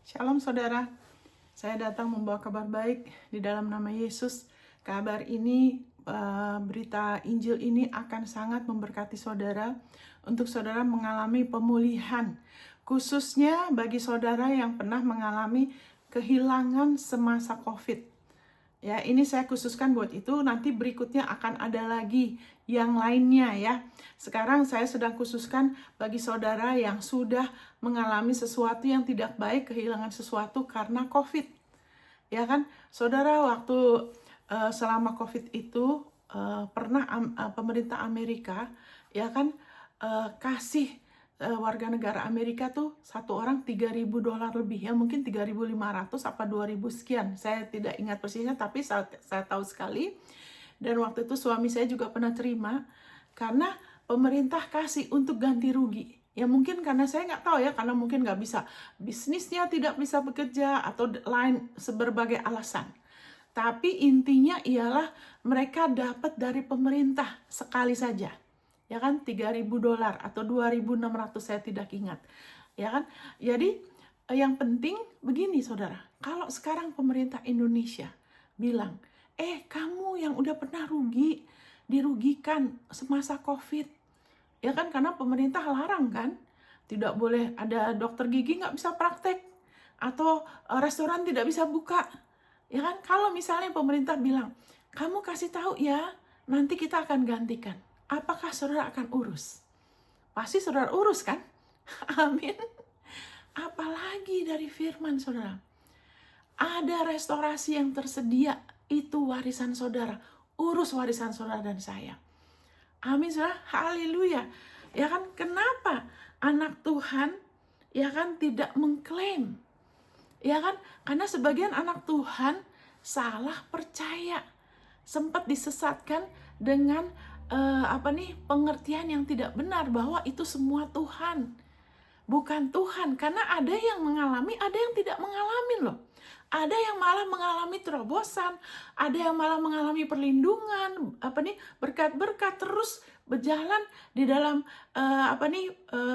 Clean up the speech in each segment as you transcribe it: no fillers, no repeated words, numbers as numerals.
Shalom saudara, saya datang membawa kabar baik di dalam nama Yesus. Kabar ini, berita Injil ini akan sangat memberkati saudara untuk saudara mengalami pemulihan. Khususnya bagi saudara yang pernah mengalami kehilangan semasa COVID. Ya, ini saya khususkan buat itu, nanti berikutnya akan ada lagi yang lainnya ya. Sekarang saya sedang khususkan bagi saudara yang sudah mengalami sesuatu yang tidak baik, kehilangan sesuatu karena COVID. Ya kan, saudara, waktu selama COVID itu pernah pemerintah Amerika ya kan kasih warga negara Amerika tuh satu orang $3.000 lebih, ya mungkin 3.500 apa 2.000 sekian, saya tidak ingat persisnya, tapi saya tahu sekali. Dan waktu itu suami saya juga pernah terima karena pemerintah kasih untuk ganti rugi. Ya mungkin karena saya nggak tahu ya, karena mungkin nggak bisa, bisnisnya tidak bisa bekerja atau lain berbagai alasan. Tapi intinya ialah mereka dapat dari pemerintah sekali saja. Ya kan, $3.000 atau 2.600, saya tidak ingat. Ya kan? Jadi yang penting begini saudara, kalau sekarang pemerintah Indonesia bilang, kamu yang udah pernah dirugikan semasa COVID. Ya kan, karena pemerintah larang kan, tidak boleh ada dokter gigi nggak bisa praktek, atau restoran tidak bisa buka. Ya kan, kalau misalnya pemerintah bilang, kamu kasih tahu ya, nanti kita akan gantikan. Apakah saudara akan urus? Pasti saudara urus kan? Amin. Apalagi dari firman saudara. Ada restorasi yang tersedia, itu warisan saudara. Urus warisan saudara dan saya. Amin saudara, haleluya. Ya kan, kenapa anak Tuhan ya kan tidak mengklaim? Ya kan, karena sebagian anak Tuhan salah percaya, sempat disesatkan dengan pengertian yang tidak benar bahwa itu semua Tuhan. Bukan Tuhan, karena ada yang mengalami, ada yang tidak mengalami loh. Ada yang malah mengalami terobosan, ada yang malah mengalami perlindungan, berkat-berkat terus berjalan di dalam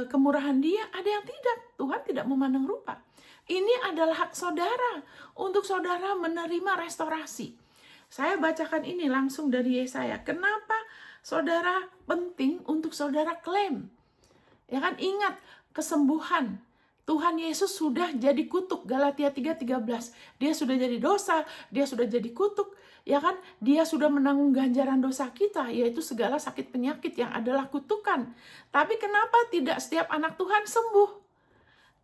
kemurahan Dia. Ada yang tidak, Tuhan tidak memandang rupa. Ini adalah hak saudara untuk saudara menerima restorasi. Saya bacakan ini langsung dari Yesaya. Kenapa saudara penting untuk saudara klaim? Ya kan, ingat kesembuhan. Tuhan Yesus sudah jadi kutuk, Galatia 3:13. Dia sudah jadi dosa, dia sudah jadi kutuk. Ya kan, dia sudah menanggung ganjaran dosa kita, yaitu segala sakit penyakit yang adalah kutukan. Tapi kenapa tidak setiap anak Tuhan sembuh?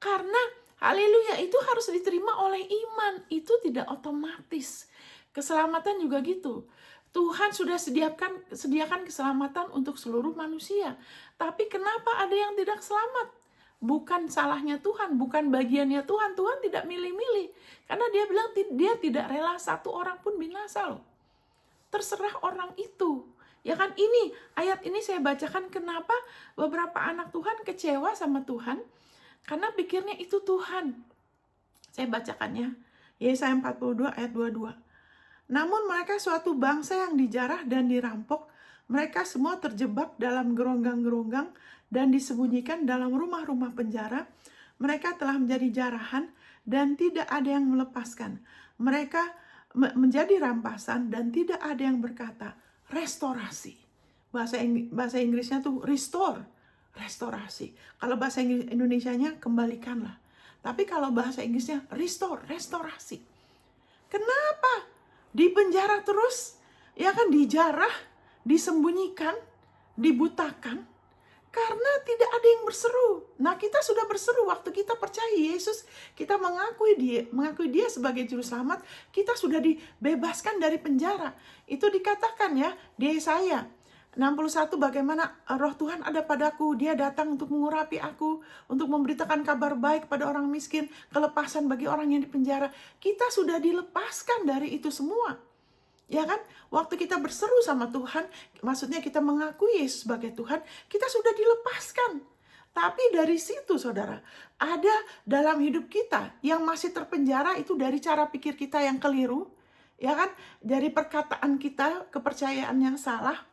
Karena haleluya, itu harus diterima oleh iman. Itu tidak otomatis. Keselamatan juga gitu. Tuhan sudah sediakan keselamatan untuk seluruh manusia. Tapi kenapa ada yang tidak selamat? Bukan salahnya Tuhan, bukan bagiannya Tuhan. Tuhan tidak milih-milih. Karena dia bilang dia tidak rela satu orang pun binasa loh. Terserah orang itu. Ya kan, ini ayat ini saya bacakan kenapa beberapa anak Tuhan kecewa sama Tuhan. Karena pikirnya itu Tuhan. Saya bacakannya. Yesaya 42 ayat 22. Namun mereka suatu bangsa yang dijarah dan dirampok. Mereka semua terjebak dalam geronggang-geronggang dan disembunyikan dalam rumah-rumah penjara. Mereka telah menjadi jarahan dan tidak ada yang melepaskan. Mereka menjadi rampasan dan tidak ada yang berkata, restorasi. Bahasa Inggrisnya tuh restore, restorasi. Kalau bahasa Indonesianya kembalikanlah. Tapi kalau bahasa Inggrisnya restore, restorasi. Kenapa? Di penjara terus, ya kan, dijarah, disembunyikan, dibutakan, karena tidak ada yang berseru. Nah, kita sudah berseru waktu kita percaya Yesus, kita mengakui dia sebagai juru selamat, kita sudah dibebaskan dari penjara. Itu dikatakan ya di Yesaya 61, bagaimana roh Tuhan ada padaku, dia datang untuk mengurapi aku, untuk memberitakan kabar baik pada orang miskin, kelepasan bagi orang yang dipenjara. Kita sudah dilepaskan dari itu semua. Ya kan, waktu kita berseru sama Tuhan, maksudnya kita mengakui Yesus sebagai Tuhan, kita sudah dilepaskan. Tapi dari situ saudara, ada dalam hidup kita yang masih terpenjara, itu dari cara pikir kita yang keliru, ya kan, dari perkataan kita, kepercayaan yang salah.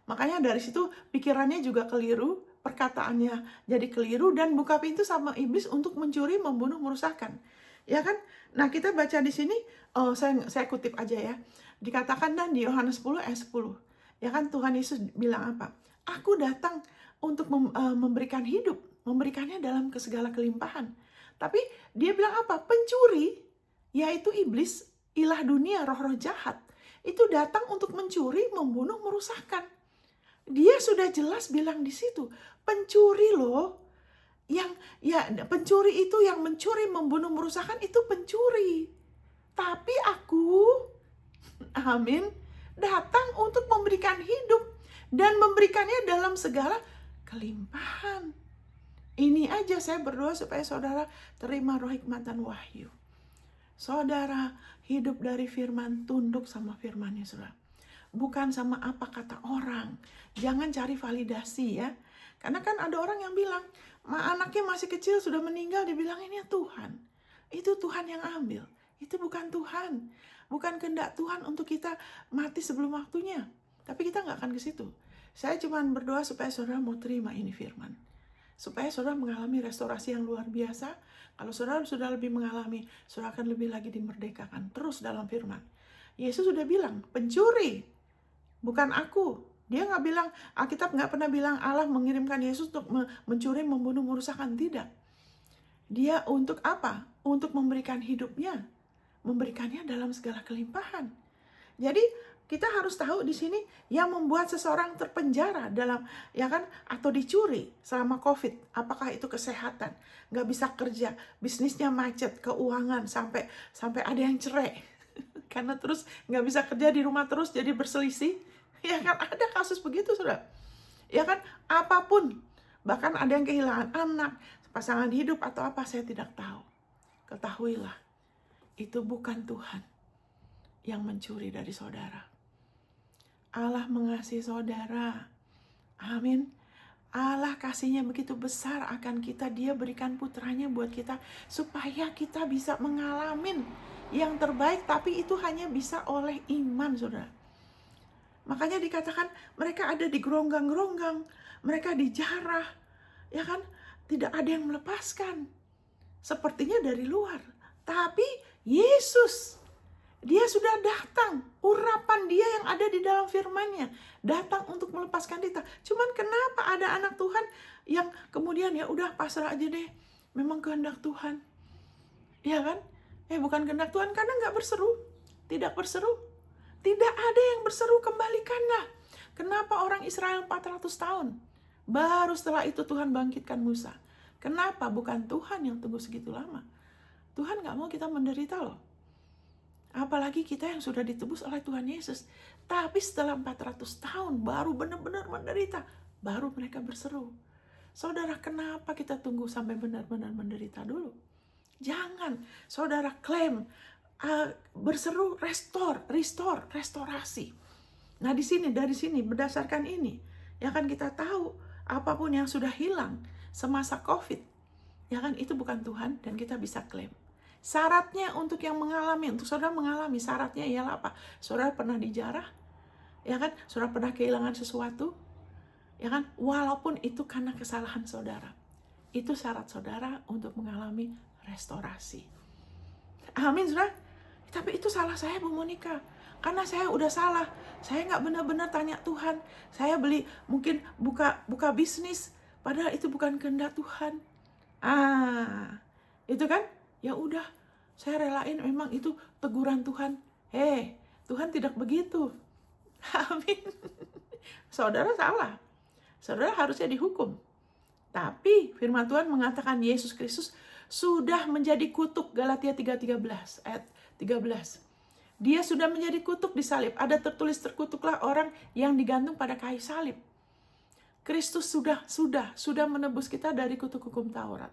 Makanya dari situ pikirannya juga keliru, perkataannya jadi keliru, dan buka pintu sama iblis untuk mencuri, membunuh, merusakkan. Ya kan? Nah, kita baca di sini, saya kutip aja ya. Dikatakan dan di Yohanes 10 ayat 10. Ya kan, Tuhan Yesus bilang apa? Aku datang untuk memberikan hidup, memberikannya dalam segala kelimpahan. Tapi dia bilang apa? Pencuri, yaitu iblis, ilah dunia, roh-roh jahat, itu datang untuk mencuri, membunuh, merusakkan. Dia sudah jelas bilang di situ, pencuri loh. Pencuri itu yang mencuri, membunuh, merusakkan, itu pencuri. Tapi aku, amin, datang untuk memberikan hidup dan memberikannya dalam segala kelimpahan. Ini aja saya berdoa supaya saudara terima roh hikmat dan wahyu. Saudara hidup dari firman, tunduk sama firman-Nya, saudara. Bukan sama apa kata orang. Jangan cari validasi ya. Karena kan ada orang yang bilang, anaknya masih kecil sudah meninggal, dibilang ini Tuhan. Itu Tuhan yang ambil. Itu bukan Tuhan. Bukan kehendak Tuhan untuk kita mati sebelum waktunya. Tapi kita nggak akan ke situ. Saya cuma berdoa supaya saudara mau terima ini firman. Supaya saudara mengalami restorasi yang luar biasa. Kalau saudara sudah lebih mengalami, saudara akan lebih lagi dimerdekakan. Terus dalam firman. Yesus sudah bilang, pencuri, bukan aku. Dia nggak bilang, Alkitab nggak pernah bilang Allah mengirimkan Yesus untuk mencuri, membunuh, merusakkan. Tidak. Dia untuk apa? Untuk memberikan hidupnya. Memberikannya dalam segala kelimpahan. Jadi kita harus tahu di sini yang membuat seseorang terpenjara dalam, ya kan, atau dicuri selama COVID. Apakah itu kesehatan, nggak bisa kerja, bisnisnya macet, keuangan, sampai ada yang cerai karena terus nggak bisa kerja, di rumah terus jadi berselisih. Ya kan, ada kasus begitu, saudara. Ya kan, apapun, bahkan ada yang kehilangan anak, pasangan hidup atau apa, saya tidak tahu. Ketahuilah, itu bukan Tuhan yang mencuri dari saudara. Allah mengasihi saudara. Amin. Allah kasihnya begitu besar akan kita. Dia berikan putranya buat kita supaya kita bisa mengalami yang terbaik. Tapi itu hanya bisa oleh iman, saudara. Makanya dikatakan mereka ada di geronggang-geronggang, mereka dijarah, ya kan? Tidak ada yang melepaskan. Sepertinya dari luar. Tapi Yesus, dia sudah datang, urapan dia yang ada di dalam firman-Nya, datang untuk melepaskan kita. Cuman kenapa ada anak Tuhan yang kemudian ya udah pasrah aja deh, memang kehendak Tuhan. Ya kan? Bukan kehendak Tuhan karena nggak berseru, tidak berseru. Tidak ada yang berseru, kembalikanlah. Kenapa orang Israel 400 tahun? Baru setelah itu Tuhan bangkitkan Musa. Kenapa? Bukan Tuhan yang tunggu segitu lama. Tuhan nggak mau kita menderita loh. Apalagi kita yang sudah ditebus oleh Tuhan Yesus. Tapi setelah 400 tahun baru benar-benar menderita. Baru mereka berseru. Saudara, kenapa kita tunggu sampai benar-benar menderita dulu? Jangan. Saudara klaim, berseru, restorasi. Nah dari sini berdasarkan ini, ya kan kita tahu apapun yang sudah hilang semasa COVID, ya kan itu bukan Tuhan dan kita bisa klaim. Syaratnya untuk yang mengalami, untuk saudara mengalami, syaratnya ialah apa? Saudara pernah dijarah, ya kan? Saudara pernah kehilangan sesuatu, ya kan? Walaupun itu karena kesalahan saudara, itu syarat saudara untuk mengalami restorasi. Amin, saudara. Tapi itu salah saya, Bu Monica. Karena saya udah salah. Saya nggak benar-benar tanya Tuhan. Saya mungkin buka bisnis, padahal itu bukan kehendak Tuhan. Itu kan? Ya udah, saya relain, memang itu teguran Tuhan. Tuhan tidak begitu. Amin. Saudara salah. Saudara harusnya dihukum. Tapi firman Tuhan mengatakan Yesus Kristus sudah menjadi kutuk. Galatia 3:13 ayat 13. Dia sudah menjadi kutuk di salib. Ada tertulis, terkutuklah orang yang digantung pada kayu salib. Kristus sudah menebus kita dari kutuk hukum Taurat.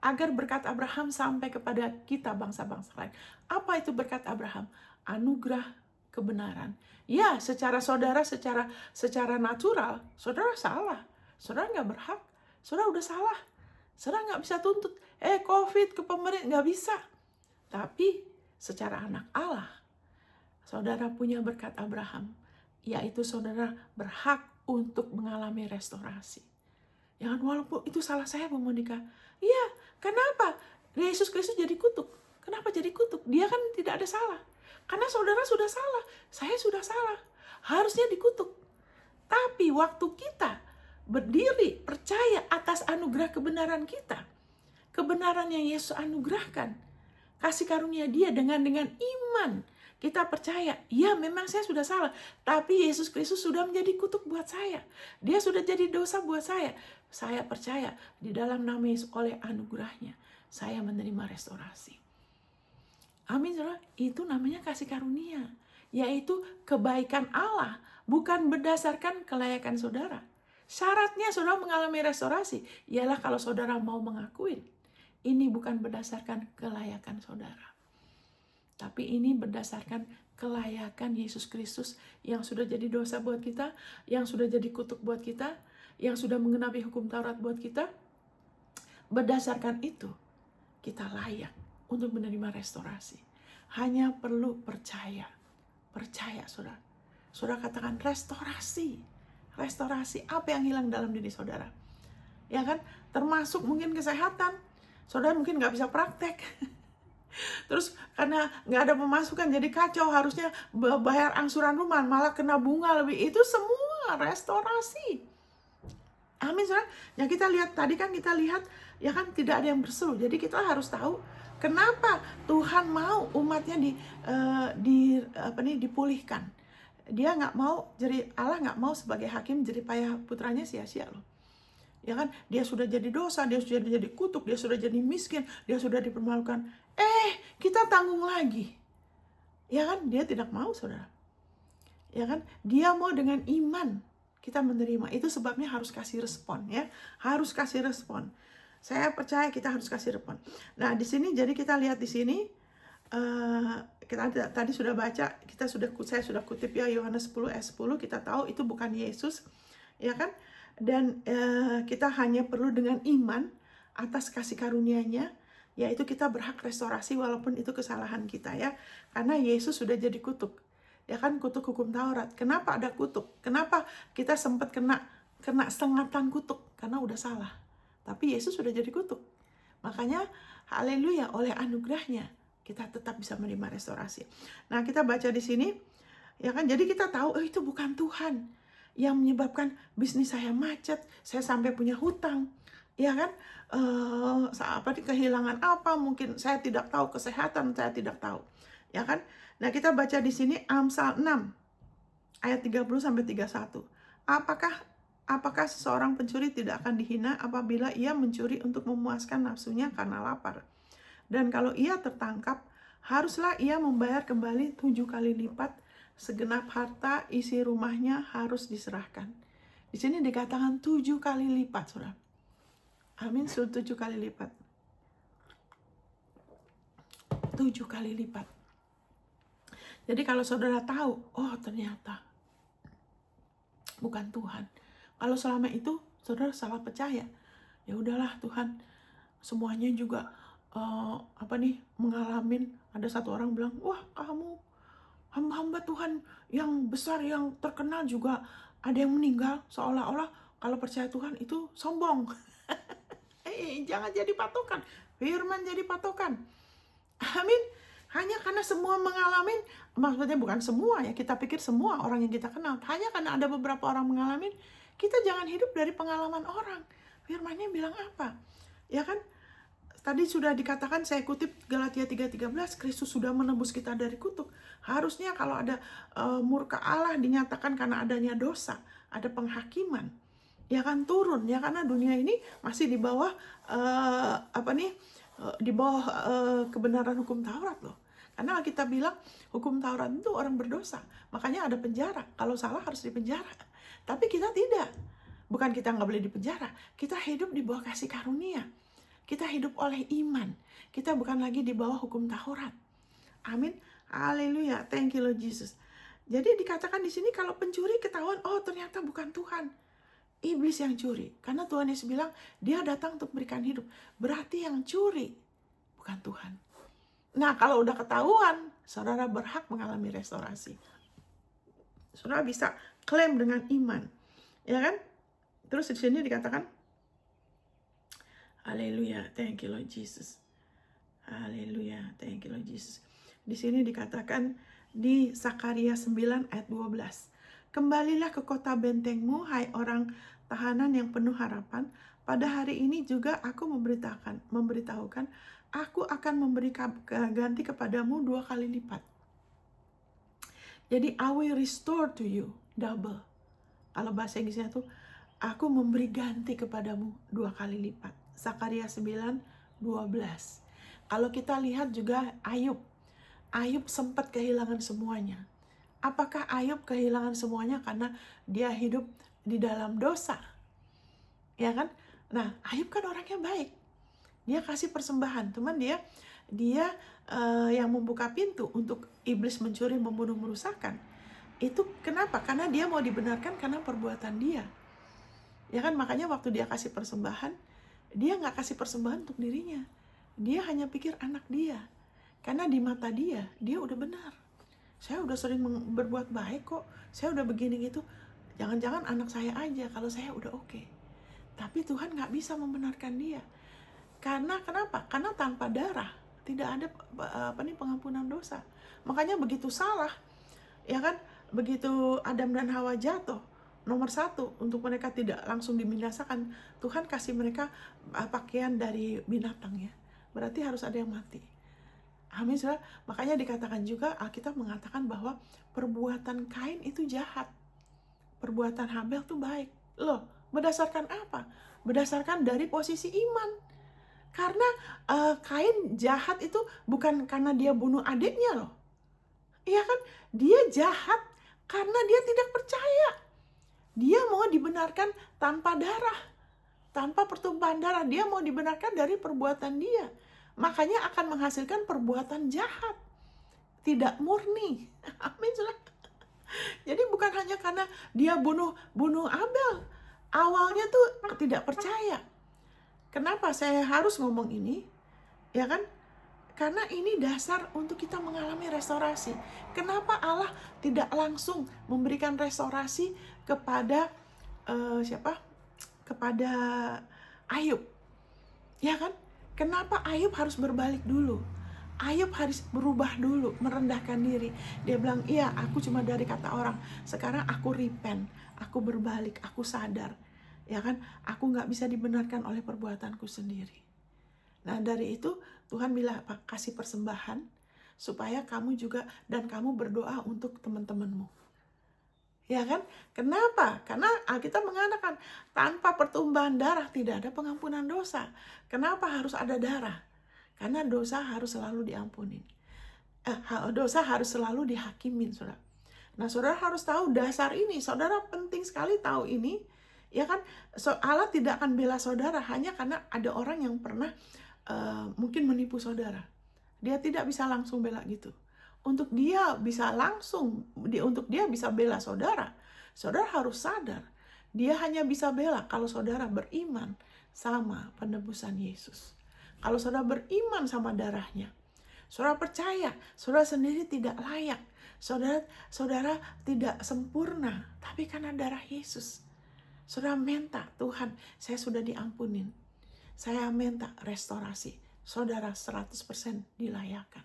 Agar berkat Abraham sampai kepada kita bangsa-bangsa lain. Apa itu berkat Abraham? Anugerah kebenaran. Ya, secara saudara, secara natural, saudara salah. Saudara nggak berhak. Saudara udah salah. Saudara nggak bisa tuntut. COVID ke pemerintah, nggak bisa. Tapi secara anak Allah, saudara punya berkat Abraham. Yaitu saudara berhak untuk mengalami restorasi. Walaupun itu salah saya, Bu Monica. Iya, kenapa? Yesus Kristus jadi kutuk. ada salah. Karena saudara sudah salah, saya sudah salah. Harusnya dikutuk. Tapi waktu kita berdiri, percaya atas anugerah kebenaran kita, kebenaran yang Yesus anugerahkan, kasih karunia Dia dengan iman, kita percaya, ya memang saya sudah salah, tapi Yesus Kristus sudah menjadi kutuk buat saya. Dia sudah jadi dosa buat saya. Saya percaya di dalam nama Yesus oleh anugerahnya, saya menerima restorasi. Amin, saudara. Itu namanya kasih karunia, yaitu kebaikan Allah, bukan berdasarkan kelayakan saudara. Syaratnya saudara mengalami restorasi, ialah kalau saudara mau mengakuin, ini bukan berdasarkan kelayakan saudara, tapi ini berdasarkan kelayakan Yesus Kristus yang sudah jadi dosa buat kita, yang sudah jadi kutuk buat kita, yang sudah mengenapi hukum Taurat buat kita. Berdasarkan itu, kita layak untuk menerima restorasi. Hanya perlu percaya. Percaya, saudara. Saudara katakan restorasi. Restorasi apa yang hilang dalam diri saudara? Ya kan? Termasuk mungkin kesehatan. Saudara mungkin nggak bisa praktek. Terus karena nggak ada pemasukan jadi kacau, harusnya bayar angsuran rumah malah kena bunga lebih. Itu semua restorasi. Amin, saudara. Yang kita lihat tadi kan kita lihat ya kan tidak ada yang berseru. Jadi kita harus tahu kenapa Tuhan mau umatnya dipulihkan. Dia nggak mau, jadi Allah nggak mau sebagai hakim jerih payah putranya sia-sia loh. Ya kan, dia sudah jadi dosa, dia sudah jadi kutuk, dia sudah jadi miskin, dia sudah dipermalukan. Kita tanggung lagi. Ya kan, dia tidak mau, saudara. Ya kan, dia mau dengan iman kita menerima. Itu sebabnya harus kasih respon, ya. Harus kasih respon. Saya percaya kita harus kasih respon. Nah, di sini jadi kita lihat di sini kita tadi sudah baca, saya sudah kutip ya Yohanes 10 ayat 10, kita tahu itu bukan Yesus, ya kan? Dan kita hanya perlu dengan iman atas kasih karunia-Nya, yaitu kita berhak restorasi walaupun itu kesalahan kita ya. Karena Yesus sudah jadi kutuk. Ya kan, kutuk hukum Taurat. Kenapa ada kutuk? Kenapa kita sempat kena sengatan kutuk? Karena udah salah. Tapi Yesus sudah jadi kutuk. Makanya haleluya, oleh anugerahnya kita tetap bisa menerima restorasi. Nah, kita baca di sini, ya kan? Jadi kita tahu, itu bukan Tuhan yang menyebabkan bisnis saya macet, saya sampai punya hutang, ya kan? Kehilangan apa? Mungkin saya tidak tahu, kesehatan saya tidak tahu, ya kan? Nah, kita baca di sini Amsal 6 ayat 30 sampai 31. Apakah seseorang pencuri tidak akan dihina apabila ia mencuri untuk memuaskan nafsunya karena lapar? Dan kalau ia tertangkap, haruslah ia membayar kembali 7 kali lipat segenap harta isi rumahnya harus diserahkan. Di sini dikatakan 7 kali lipat, saudara. Amin, 7 kali lipat. 7 kali lipat. Jadi kalau saudara tahu, oh ternyata bukan Tuhan. Kalau selama itu saudara salah percaya, ya udahlah Tuhan, semuanya juga mengalamin. Ada satu orang bilang, wah kamu hamba-hamba Tuhan yang besar, yang terkenal juga ada yang meninggal, seolah-olah kalau percaya Tuhan itu sombong. Jangan jadi patokan. Firman jadi patokan. Amin. Hanya karena semua mengalami, maksudnya bukan semua ya, kita pikir semua orang yang kita kenal. Hanya karena ada beberapa orang mengalami, kita jangan hidup dari pengalaman orang. Firman-Nya bilang apa? Ya kan? Tadi sudah dikatakan, saya kutip Galatia 3:13, Kristus sudah menebus kita dari kutuk. Harusnya kalau ada murka Allah dinyatakan karena adanya dosa, ada penghakiman, ya kan turun ya, karena dunia ini masih di bawah di bawah kebenaran hukum Taurat loh. Karena kita bilang hukum Taurat itu orang berdosa, makanya ada penjara. Kalau salah harus dipenjara. Tapi kita tidak. Bukan kita nggak boleh dipenjara, kita hidup di bawah kasih karunia. Kita hidup oleh iman. Kita bukan lagi di bawah hukum Taurat. Amin. Haleluya. Thank you Lord Jesus. Jadi dikatakan di sini kalau pencuri ketahuan, oh ternyata bukan Tuhan. Iblis yang curi. Karena Tuhan Yesus bilang, dia datang untuk memberikan hidup. Berarti yang curi bukan Tuhan. Nah, kalau udah ketahuan, saudara berhak mengalami restorasi. Saudara bisa klaim dengan iman. Ya kan? Terus di sini dikatakan, haleluya, thank you Lord Jesus. Haleluya, thank you Lord Jesus. Di sini dikatakan di Zakaria 9 ayat 12. Kembalilah ke kota bentengmu, hai orang tahanan yang penuh harapan. Pada hari ini juga aku memberitahukan, aku akan memberi ganti kepadamu 2 kali lipat. Jadi I will restore to you double. Kalau bahasa Inggrisnya tuh, aku memberi ganti kepadamu 2 kali lipat. Zakaria 9:12. Kalau kita lihat juga Ayub sempat kehilangan semuanya. Apakah Ayub kehilangan semuanya karena dia hidup di dalam dosa? Ya kan? Nah, Ayub kan orangnya baik. Dia kasih persembahan, cuman dia yang membuka pintu untuk iblis mencuri, membunuh, merusakkan. Itu kenapa? Karena dia mau dibenarkan karena perbuatan dia. Ya kan, makanya waktu dia kasih persembahan, dia nggak kasih persembahan untuk dirinya. Dia hanya pikir anak dia. Karena di mata dia udah benar. Saya udah sering berbuat baik kok. Saya udah begini gitu. Jangan-jangan anak saya aja, kalau saya udah oke. Tapi Tuhan nggak bisa membenarkan dia. Karena kenapa? Karena tanpa darah tidak ada pengampunan dosa. Makanya begitu salah, ya kan? Begitu Adam dan Hawa jatuh, nomor 1 untuk mereka tidak langsung dibinasakan, Tuhan kasih mereka pakaian dari binatang ya. Berarti harus ada yang mati. Amin, saudara. Makanya dikatakan juga, Alkitab mengatakan bahwa perbuatan Kain itu jahat, perbuatan Habel itu baik. Loh, berdasarkan apa? Berdasarkan dari posisi iman. Karena Kain jahat itu bukan karena dia bunuh adiknya loh. Iya kan? Dia jahat karena dia tidak percaya. Dia mau dibenarkan tanpa darah, tanpa pertumpahan darah. Dia mau dibenarkan dari perbuatan dia. Makanya akan menghasilkan perbuatan jahat, tidak murni. Amin. Jadi bukan hanya karena dia bunuh Abel. Awalnya tuh tidak percaya. Kenapa saya harus ngomong ini? Ya kan? Karena ini dasar untuk kita mengalami restorasi. Kenapa Allah tidak langsung memberikan restorasi kepada kepada Ayub? Ya kan? Kenapa Ayub harus berbalik dulu? Ayub harus berubah dulu, merendahkan diri. Dia bilang, iya aku cuma dari kata orang. Sekarang aku repent, aku berbalik, aku sadar. Ya kan? Aku gak bisa dibenarkan oleh perbuatanku sendiri. Nah dari itu Tuhan bilang, kasih persembahan supaya kamu juga, dan kamu berdoa untuk teman-temanmu. Ya kan? Kenapa? Karena Alkitab mengatakan tanpa pertumpahan darah tidak ada pengampunan dosa. Kenapa harus ada darah? Karena dosa harus selalu diampuni. Dosa harus selalu dihakimin, saudara. Nah, saudara harus tahu dasar ini. Saudara penting sekali tahu ini. Ya kan? Allah tidak akan bela saudara hanya karena ada orang yang pernah mungkin menipu saudara. Dia tidak bisa langsung bela gitu. Untuk dia bisa langsung, untuk dia bisa bela saudara, saudara harus sadar, dia hanya bisa bela kalau saudara beriman sama penebusan Yesus. Kalau saudara beriman sama darahnya, saudara percaya, saudara sendiri tidak layak, saudara tidak sempurna, tapi karena darah Yesus, saudara minta, Tuhan, saya sudah diampunin, saya minta restorasi, saudara 100% dilayakkan.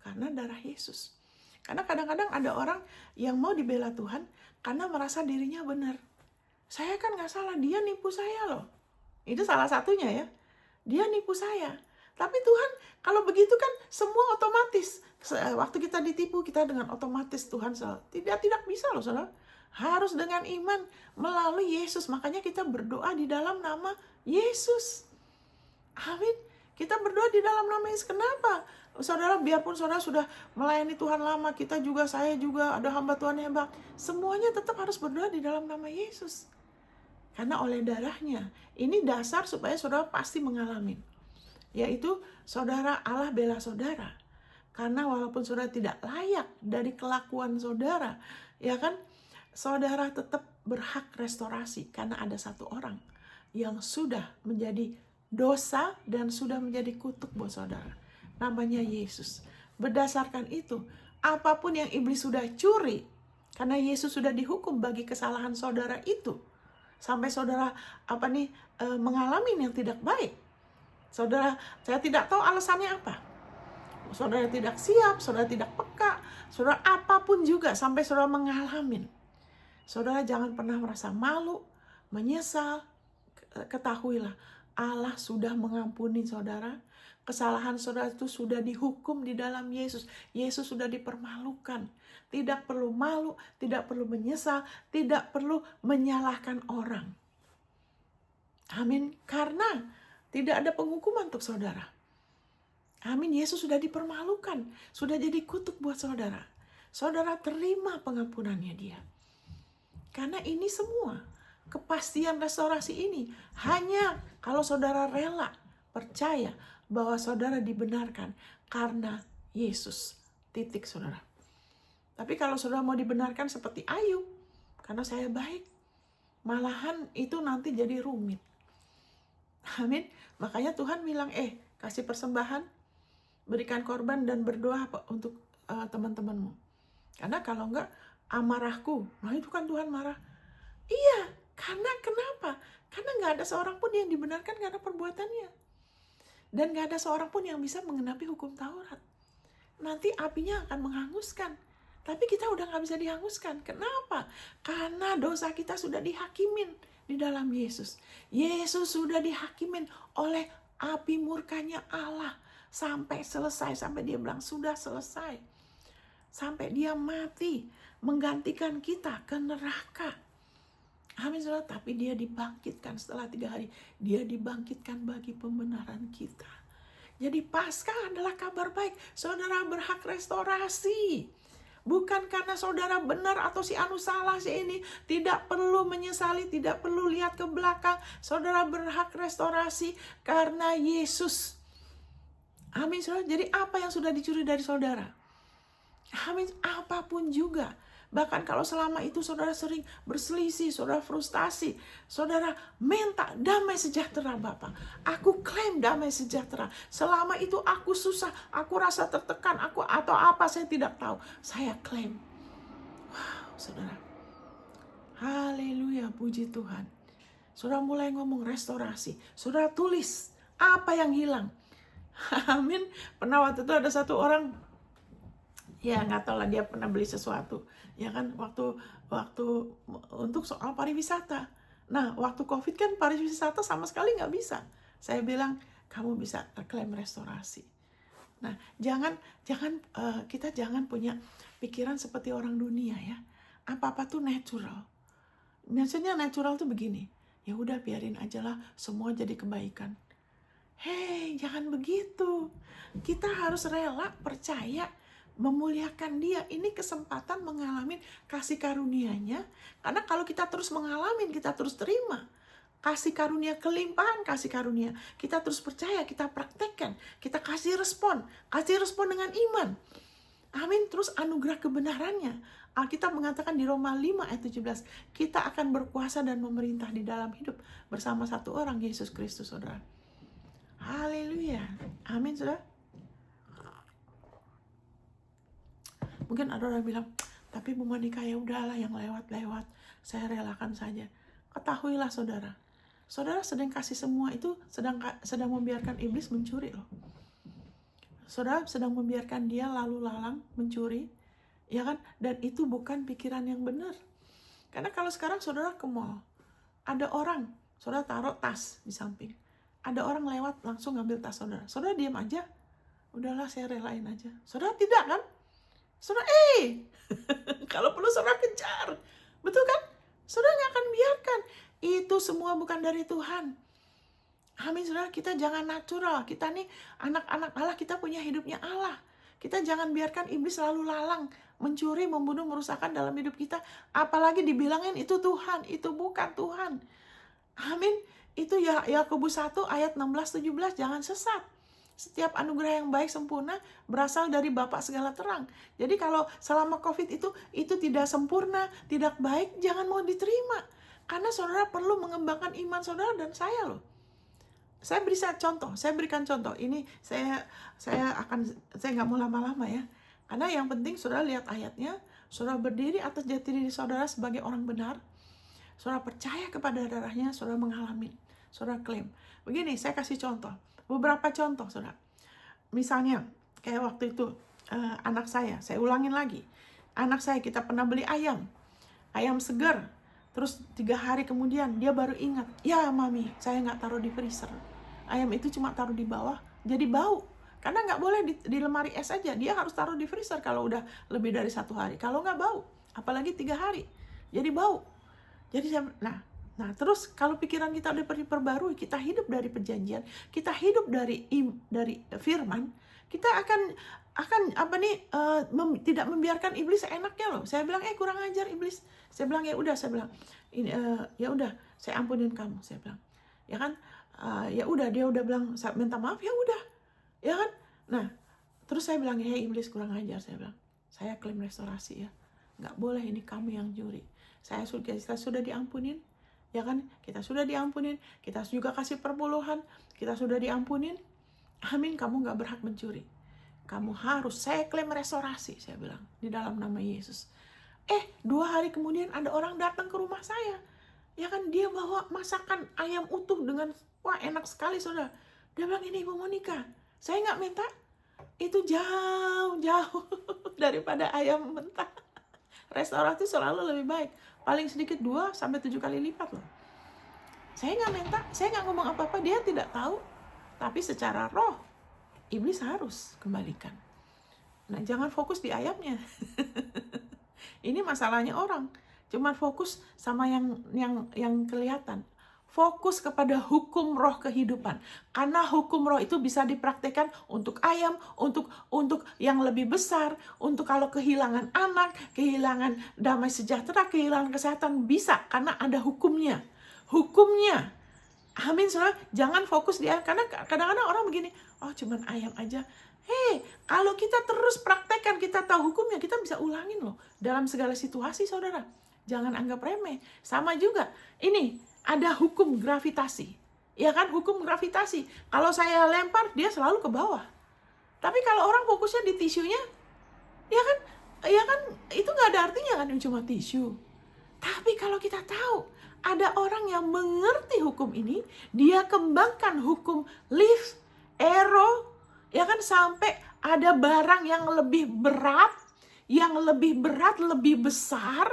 Karena darah Yesus. Karena kadang-kadang ada orang yang mau dibela Tuhan karena merasa dirinya benar. Saya kan gak salah, dia nipu saya loh. Itu salah satunya ya. Dia nipu saya. Tapi Tuhan, kalau begitu kan semua otomatis. Waktu kita ditipu, kita dengan otomatis Tuhan tidak bisa loh saudara. Harus dengan iman melalui Yesus. Makanya kita berdoa di dalam nama Yesus. Amin. Kita berdoa di dalam nama Yesus. Kenapa? Saudara, biarpun saudara sudah melayani Tuhan lama, saya juga ada hamba Tuhan hebat, semuanya tetap harus berdoa di dalam nama Yesus. Karena oleh darahnya, ini dasar supaya saudara pasti mengalami. Yaitu saudara, Allah bela saudara. Karena walaupun saudara tidak layak dari kelakuan saudara, ya kan, saudara tetap berhak restorasi. Karena ada satu orang yang sudah menjadi dosa dan sudah menjadi kutuk buat saudara. Namanya Yesus. Berdasarkan itu, apapun yang iblis sudah curi, karena Yesus sudah dihukum bagi kesalahan saudara itu, sampai saudara mengalami yang tidak baik. Saudara, saya tidak tahu alasannya apa. saudara tidak siap, saudara tidak peka, saudara apapun juga sampai saudara mengalami. Saudara jangan pernah merasa malu, menyesal. Ketahuilah, Allah sudah mengampuni saudara. Kesalahan saudara itu sudah dihukum di dalam Yesus. Yesus sudah dipermalukan. Tidak perlu malu, tidak perlu menyesal, tidak perlu menyalahkan orang. Amin. Karena tidak ada penghukuman untuk saudara. Amin. Yesus sudah dipermalukan, sudah jadi kutuk buat saudara. Saudara terima pengampunannya Dia. Karena ini semua, kepastian restorasi ini hanya kalau saudara rela percaya bahwa saudara dibenarkan karena Yesus. Titik, saudara. Tapi kalau saudara mau dibenarkan seperti Ayub, karena saya baik, malahan itu nanti jadi rumit. Amin. Makanya Tuhan bilang, kasih persembahan, berikan korban dan berdoa untuk teman-temanmu. Karena kalau enggak, amarahku. Nah itu kan Tuhan marah. Iya, karena kenapa? Karena nggak ada seorang pun yang dibenarkan karena perbuatannya. Dan nggak ada seorang pun yang bisa mengenapi hukum Taurat. Nanti apinya akan menghanguskan. Tapi kita udah nggak bisa dihanguskan. Kenapa? Karena dosa kita sudah dihakimin di dalam Yesus. Yesus sudah dihakimin oleh api murkanya Allah. Sampai selesai, sampai Dia bilang sudah selesai. Sampai Dia mati, menggantikan kita ke neraka. Amin, saudara. Tapi Dia dibangkitkan setelah 3 hari. Dia dibangkitkan bagi pembenaran kita. Jadi Paskah adalah kabar baik. Saudara berhak restorasi. Bukan karena saudara benar atau si anu salah, si ini. Tidak perlu menyesali, tidak perlu lihat ke belakang. Saudara berhak restorasi karena Yesus. Amin, saudara. Jadi apa yang sudah dicuri dari saudara? Amin, apapun juga. Bahkan kalau selama itu saudara sering berselisih, saudara frustasi, saudara minta damai sejahtera Bapa. Aku klaim damai sejahtera. Selama itu aku susah, aku rasa tertekan, atau apa saya tidak tahu. Saya klaim. Wow, saudara. Haleluya, puji Tuhan. Saudara mulai ngomong restorasi. Saudara tulis apa yang hilang. Amin. Pernah waktu itu ada satu orang, ya nggak tahu lah dia pernah beli sesuatu, ya kan, waktu untuk soal pariwisata. Nah waktu COVID kan pariwisata sama sekali nggak bisa. Saya bilang kamu bisa klaim restorasi. Nah kita jangan punya pikiran seperti orang dunia ya. Apa tuh natural. Maksudnya natural tuh begini. Ya udah biarin aja lah semua jadi kebaikan. Hei, jangan begitu. Kita harus rela percaya, memuliakan Dia. Ini kesempatan mengalami kasih karunia-Nya. Karena kalau kita terus mengalami, kita terus terima kasih karunia, kelimpahan kasih karunia. Kita terus percaya, kita praktekkan, kita kasih respon dengan iman. Amin. Terus anugerah kebenarannya. Alkitab mengatakan di Roma 5 ayat 17, kita akan berkuasa dan memerintah di dalam hidup bersama satu orang, Yesus Kristus, saudara. Haleluya. Amin, saudara. Mungkin ada orang bilang, tapi Bu Monica ya udahlah yang lewat-lewat, saya relakan saja. Ketahuilah saudara, saudara sedang kasih semua itu sedang membiarkan iblis mencuri loh. Saudara sedang membiarkan dia lalu lalang mencuri, ya kan? Dan itu bukan pikiran yang benar. Karena kalau sekarang saudara ke mall, ada orang, saudara taruh tas di samping. Ada orang lewat langsung ngambil tas saudara. Saudara diam aja. Udahlah saya relain aja. Saudara tidak kan? Saudara kalau perlu saudara kejar. Betul kan? Saudara nggak akan biarkan. Itu semua bukan dari Tuhan. Amin, saudara. Kita jangan natural. Kita nih anak-anak Allah. Kita punya hidupnya Allah. Kita jangan biarkan iblis lalu lalang mencuri, membunuh, merusakkan dalam hidup kita. Apalagi dibilangin itu Tuhan. Itu bukan Tuhan. Amin. Itu ya Yakobus 1 ayat 16-17, jangan sesat. Setiap anugerah yang baik sempurna berasal dari Bapa segala terang. Jadi kalau selama COVID itu tidak sempurna, tidak baik, jangan mau diterima. Karena saudara perlu mengembangkan iman saudara dan saya loh. Saya berikan contoh. Ini saya nggak mau lama-lama ya. Karena yang penting saudara lihat ayatnya, saudara berdiri atas jati diri saudara sebagai orang benar. Saudara percaya kepada darahnya, saudara mengalami, saudara klaim. Begini, saya kasih contoh. Beberapa contoh, saudara. Misalnya, Kayak waktu itu anak saya ulangin lagi. Anak saya, kita pernah beli ayam segar. Terus 3 hari kemudian dia baru ingat, ya mami, saya nggak taruh di freezer. Ayam itu cuma taruh di bawah, jadi bau. Karena nggak boleh di lemari es aja, dia harus taruh di freezer kalau udah lebih dari 1 hari. Kalau nggak bau, apalagi 3 hari, jadi bau. Jadi nah terus kalau pikiran kita udah diperbarui, kita hidup dari perjanjian, kita hidup dari firman, kita akan tidak membiarkan iblis seenaknya loh. Saya bilang kurang ajar iblis. Saya bilang ya udah, ya udah saya ampunin kamu, saya bilang. Ya kan? Ya udah, dia udah bilang minta maaf, ya udah. Ya kan? Nah, terus saya bilang, "Hei iblis, kurang ajar," saya bilang. "Saya klaim restorasi ya. Nggak boleh, ini kamu yang curi. Kita sudah diampunin." Ya kan? Kita sudah diampunin, kita juga kasih perpuluhan, kita sudah diampunin. Amin, kamu nggak berhak mencuri. Kamu harus, saya klaim restorasi, saya bilang, di dalam nama Yesus. 2 hari kemudian ada orang datang ke rumah saya. Ya kan, dia bawa masakan ayam utuh dengan, wah enak sekali saudara. Dia bilang, "Ini Ibu Monica, saya nggak minta, itu jauh daripada ayam mentah." Restorasi selalu lebih baik. Paling sedikit 2-7 kali lipat loh. Saya nggak minta, saya nggak ngomong apa-apa, dia tidak tahu. Tapi secara roh, iblis harus kembalikan. Nah, jangan fokus di ayamnya. Ini masalahnya orang. Cuma fokus sama yang kelihatan. Fokus kepada hukum roh kehidupan. Karena hukum roh itu bisa dipraktekkan untuk ayam, untuk yang lebih besar, untuk kalau kehilangan anak, kehilangan damai sejahtera, kehilangan kesehatan, bisa. Karena ada hukumnya. Hukumnya. Amin, saudara. Jangan fokus di ayam. Karena kadang-kadang orang begini, oh cuman ayam aja. Kalau kita terus praktekkan, kita tahu hukumnya, kita bisa ulangin loh. Dalam segala situasi, saudara. Jangan anggap remeh. Sama juga. Ini. Ada hukum gravitasi, ya kan, hukum gravitasi. Kalau saya lempar, dia selalu ke bawah. Tapi kalau orang fokusnya di tisunya, ya kan, itu nggak ada artinya kan, cuma tisu. Tapi kalau kita tahu, ada orang yang mengerti hukum ini, dia kembangkan hukum lift, arrow, ya kan, sampai ada barang yang lebih berat, lebih besar,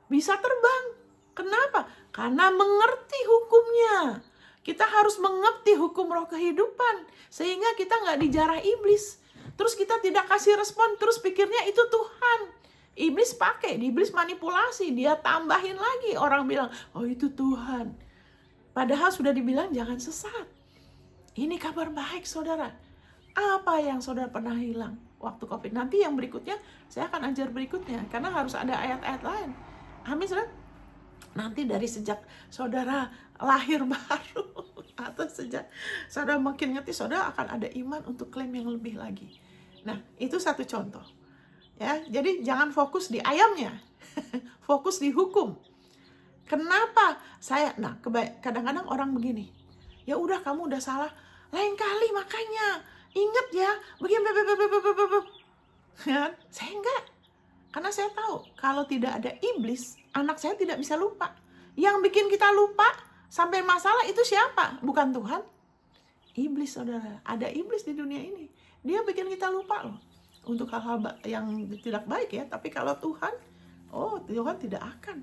bisa terbang. Kenapa? Karena mengerti hukumnya. Kita harus mengerti hukum roh kehidupan. Sehingga kita nggak dijarah iblis. Terus kita tidak kasih respon. Terus pikirnya itu Tuhan. Iblis manipulasi. Dia tambahin lagi. Orang bilang, oh itu Tuhan. Padahal sudah dibilang jangan sesat. Ini kabar baik saudara. Apa yang saudara pernah hilang waktu COVID? Nanti yang berikutnya, saya akan ajar berikutnya. Karena harus ada ayat-ayat lain. Amin saudara. Nanti dari sejak saudara lahir baru atau sejak saudara makin ngerti, saudara akan ada iman untuk klaim yang lebih lagi. Nah, itu satu contoh. Ya, jadi jangan fokus di ayamnya. Fokus di hukum. Kenapa kadang-kadang orang begini. Ya udah, kamu udah salah. Lain kali makanya ingat ya, begini. Ya, saya enggak. Karena saya tahu, kalau tidak ada iblis, anak saya tidak bisa lupa. Yang bikin kita lupa sampai masalah itu siapa? Bukan Tuhan. Iblis, saudara. Ada iblis di dunia ini. Dia bikin kita lupa loh. Untuk hal-hal yang tidak baik ya. Tapi kalau Tuhan, Tuhan tidak akan.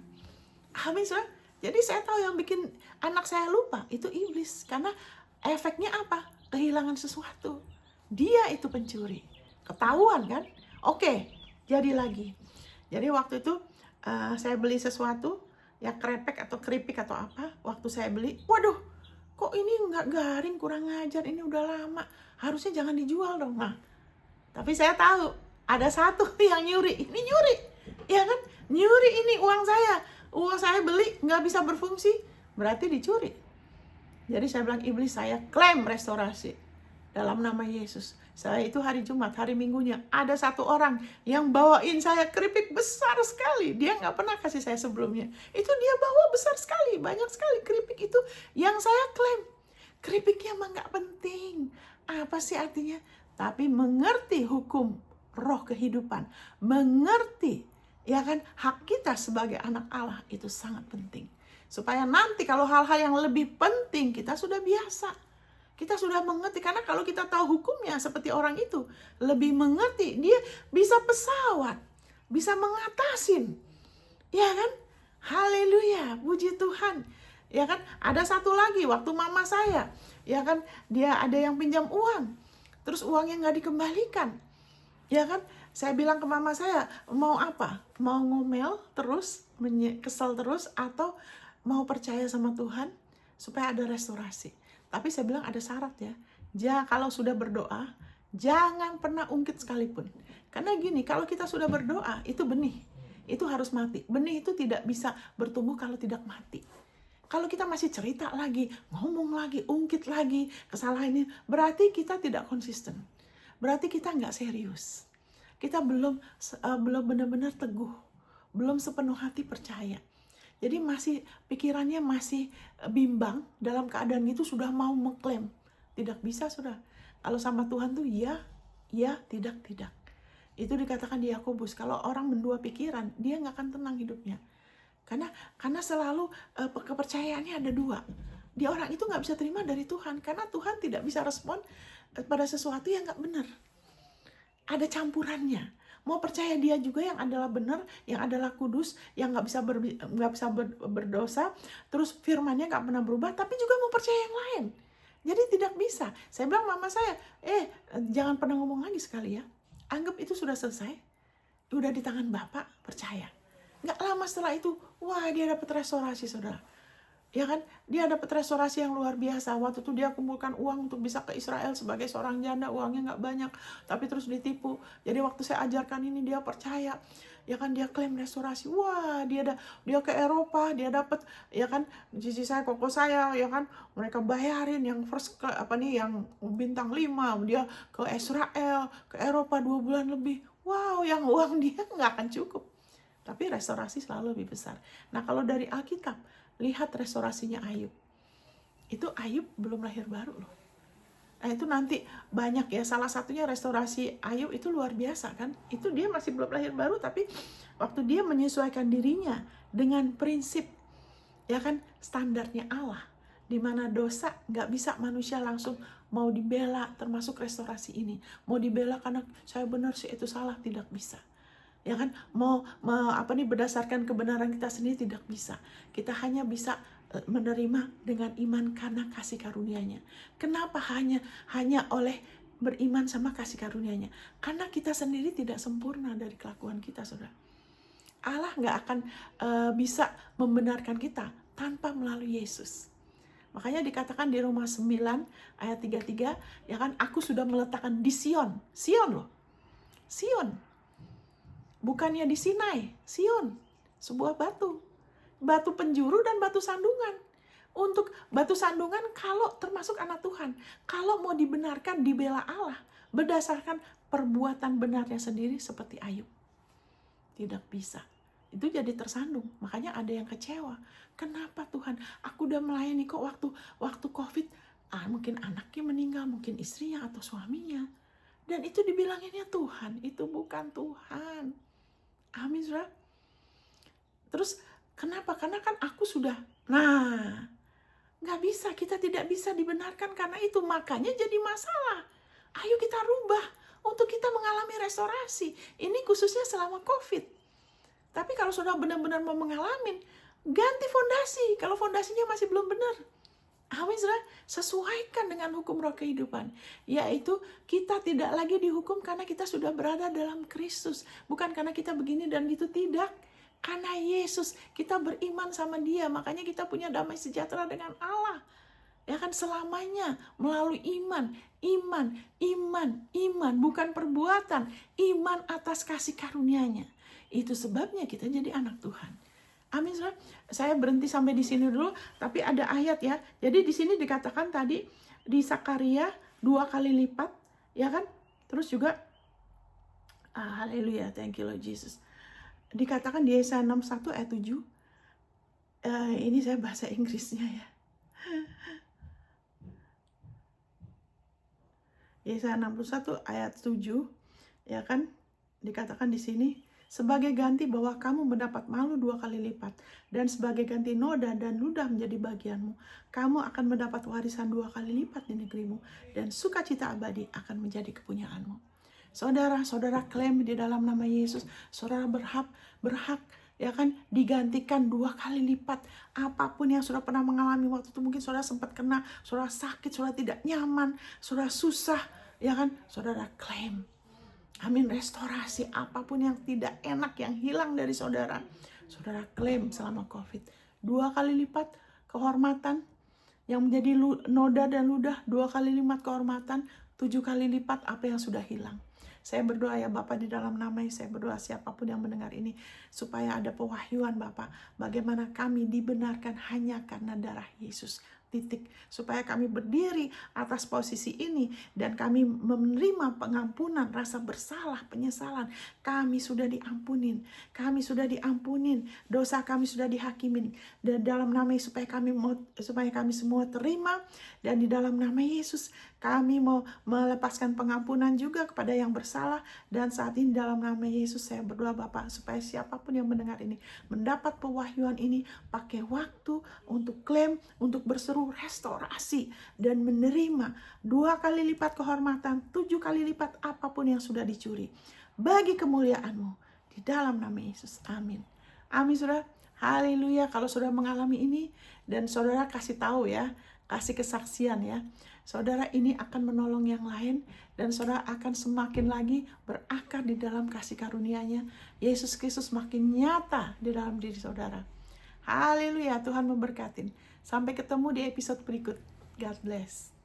Amin, saudara. Jadi saya tahu yang bikin anak saya lupa, itu iblis. Karena efeknya apa? Kehilangan sesuatu. Dia itu pencuri. Ketahuan kan? Oke. Jadi lagi. Jadi waktu itu saya beli sesuatu, ya krepek atau keripik atau apa. Waktu saya beli, waduh, kok ini nggak garing, kurang ajar, ini udah lama. Harusnya jangan dijual dong. Nah, tapi saya tahu ada satu yang nyuri. Ini nyuri, ya kan? Nyuri ini uang saya beli nggak bisa berfungsi, berarti dicuri. Jadi saya bilang, iblis, saya klaim restorasi dalam nama Yesus. Saya itu hari Jumat, hari Minggunya, ada satu orang yang bawain saya keripik besar sekali. Dia nggak pernah kasih saya sebelumnya. Itu dia bawa besar sekali, banyak sekali keripik itu yang saya klaim. Keripiknya emang nggak penting. Apa sih artinya? Tapi mengerti hukum roh kehidupan. Mengerti, ya kan, hak kita sebagai anak Allah itu sangat penting. Supaya nanti kalau hal-hal yang lebih penting kita sudah biasa. Kita sudah mengerti, karena kalau kita tahu hukumnya seperti orang itu, lebih mengerti, dia bisa pesawat, bisa mengatasin, ya kan? Haleluya, puji Tuhan. Ya kan? Ada satu lagi, waktu mama saya, ya kan, dia ada yang pinjam uang, terus uangnya nggak dikembalikan, ya kan? Saya bilang ke mama saya, mau apa? Mau ngomel terus, kesel terus, atau mau percaya sama Tuhan supaya ada restorasi? Tapi saya bilang ada syarat ya. Kalau sudah berdoa, jangan pernah ungkit sekalipun. Karena gini, kalau kita sudah berdoa, itu benih. Itu harus mati. Benih itu tidak bisa bertumbuh kalau tidak mati. Kalau kita masih cerita lagi, ngomong lagi, ungkit lagi, kesalahan ini, berarti kita tidak konsisten. Berarti kita nggak serius. Kita belum benar-benar teguh. Belum sepenuh hati percaya. Jadi pikirannya masih bimbang, dalam keadaan itu sudah mau mengklaim. Tidak bisa, sudah. Kalau sama Tuhan tuh ya, tidak. Itu dikatakan di Yakobus, kalau orang mendua pikiran, dia nggak akan tenang hidupnya. Karena selalu kepercayaannya ada dua. Dia orang itu nggak bisa terima dari Tuhan, karena Tuhan tidak bisa respon pada sesuatu yang nggak benar. Ada campurannya. Mau percaya dia juga yang adalah benar, yang adalah kudus, yang nggak bisa berdosa, terus firmannya nggak pernah berubah, tapi juga mau percaya yang lain. Jadi tidak bisa. Saya bilang mama saya, jangan pernah ngomong lagi sekali ya. Anggap itu sudah selesai, udah di tangan Bapak, percaya. Nggak lama setelah itu, wah dia dapat restorasi, saudara. Ya kan, dia dapat restorasi yang luar biasa. Waktu itu dia kumpulkan uang untuk bisa ke Israel sebagai seorang janda, uangnya nggak banyak, tapi terus ditipu. Jadi waktu saya ajarkan ini, dia percaya, ya kan, dia klaim restorasi. Wah, dia ke Eropa, dia dapat, ya kan, cici saya, koko saya, ya kan, mereka bayarin yang yang bintang 5, dia ke Israel, ke Eropa 2 bulan lebih. Wow, yang uang dia nggak akan cukup. Tapi restorasi selalu lebih besar. Nah, kalau dari Alkitab, lihat restorasinya Ayub. Itu Ayub belum lahir baru loh. Nah, itu nanti banyak ya. Salah satunya restorasi Ayub itu luar biasa kan. Itu dia masih belum lahir baru, tapi waktu dia menyesuaikan dirinya dengan prinsip, ya kan, standarnya Allah, di mana dosa nggak bisa manusia langsung mau dibela, termasuk restorasi ini. Mau dibela karena saya benar sih, itu salah, tidak bisa. Ya kan, berdasarkan kebenaran kita sendiri tidak bisa. Kita hanya bisa menerima dengan iman karena kasih karunia-Nya. Kenapa hanya oleh beriman sama kasih karunia-Nya? Karena kita sendiri tidak sempurna dari kelakuan kita, saudara. Allah nggak akan bisa membenarkan kita tanpa melalui Yesus. Makanya dikatakan di Roma 9 ayat 33, ya kan, aku sudah meletakkan di Sion. Sion loh. Sion. Bukannya di Sinai, Sion, sebuah batu penjuru dan batu sandungan. Untuk batu sandungan kalau termasuk anak Tuhan, kalau mau dibenarkan, dibela Allah berdasarkan perbuatan benarnya sendiri seperti Ayub, tidak bisa. Itu jadi tersandung. Makanya ada yang kecewa. Kenapa Tuhan? Aku udah melayani kok waktu COVID, mungkin anaknya meninggal, mungkin istrinya atau suaminya, dan itu dibilanginnya Tuhan. Itu bukan Tuhan. Amin, saudara. Terus kenapa? Karena kan aku sudah, nggak bisa, kita tidak bisa dibenarkan karena itu. Makanya jadi masalah. Ayo kita rubah untuk kita mengalami restorasi. Ini khususnya selama COVID. Tapi kalau sudah benar-benar mau mengalami, ganti fondasi. Kalau fondasinya masih belum benar, amin, saudara, sesuaikan dengan hukum roh kehidupan. Yaitu kita tidak lagi dihukum karena kita sudah berada dalam Kristus. Bukan karena kita begini dan gitu, tidak. Karena Yesus, kita beriman sama Dia. Makanya kita punya damai sejahtera dengan Allah. Ya kan, selamanya melalui iman. Bukan perbuatan. Iman atas kasih karunia-Nya. Itu sebabnya kita jadi anak Tuhan. Amin, saudara. Saya berhenti sampai di sini dulu, tapi ada ayat ya. Jadi di sini dikatakan tadi di Sakaria 2 kali lipat, ya kan? Terus juga haleluya, thank you Lord Jesus. Dikatakan di Yesaya 61 ayat 7. Ini saya bahasa Inggrisnya ya. Yesaya 61 ayat 7, ya kan? Dikatakan di sini, sebagai ganti bahwa kamu mendapat malu 2 kali lipat, dan sebagai ganti noda dan ludah menjadi bagianmu, kamu akan mendapat warisan 2 kali lipat di negerimu, dan sukacita abadi akan menjadi kepunyaanmu. Saudara klaim di dalam nama Yesus, saudara berhak ya kan, digantikan 2 kali lipat. Apapun yang saudara pernah mengalami waktu itu, mungkin saudara sempat kena, saudara sakit, saudara tidak nyaman, saudara susah, ya kan, saudara klaim. Amin, restorasi apapun yang tidak enak yang hilang dari saudara, saudara klaim selama COVID. 2 kali lipat kehormatan yang menjadi noda dan ludah, 2 kali lipat kehormatan, 7 kali lipat apa yang sudah hilang. Saya berdoa ya Bapak, di dalam nama-Nya saya berdoa siapapun yang mendengar ini, supaya ada pewahyuan Bapak, bagaimana kami dibenarkan hanya karena darah Yesus. Titik. Supaya kami berdiri atas posisi ini dan kami menerima pengampunan, rasa bersalah, penyesalan. Kami sudah diampunin, dosa kami sudah dihakimin. Dan dalam nama Yesus supaya kami semua terima, dan di dalam nama Yesus kami mau melepaskan pengampunan juga kepada yang bersalah. Dan saat ini dalam nama Yesus saya berdoa Bapak, supaya siapapun yang mendengar ini mendapat pewahyuan ini, pakai waktu untuk klaim, untuk berseru restorasi, dan menerima 2 kali lipat kehormatan, 7 kali lipat apapun yang sudah dicuri, bagi kemuliaan-Mu, di dalam nama Yesus. Amin. Amin saudara. Haleluya. Kalau saudara mengalami ini dan saudara kasih tahu ya, kasih kesaksian ya, saudara ini akan menolong yang lain, dan saudara akan semakin lagi berakar di dalam kasih karunia-Nya. Yesus Kristus makin nyata di dalam diri saudara. Haleluya. Tuhan memberkatin. Sampai ketemu di episode berikut. God bless.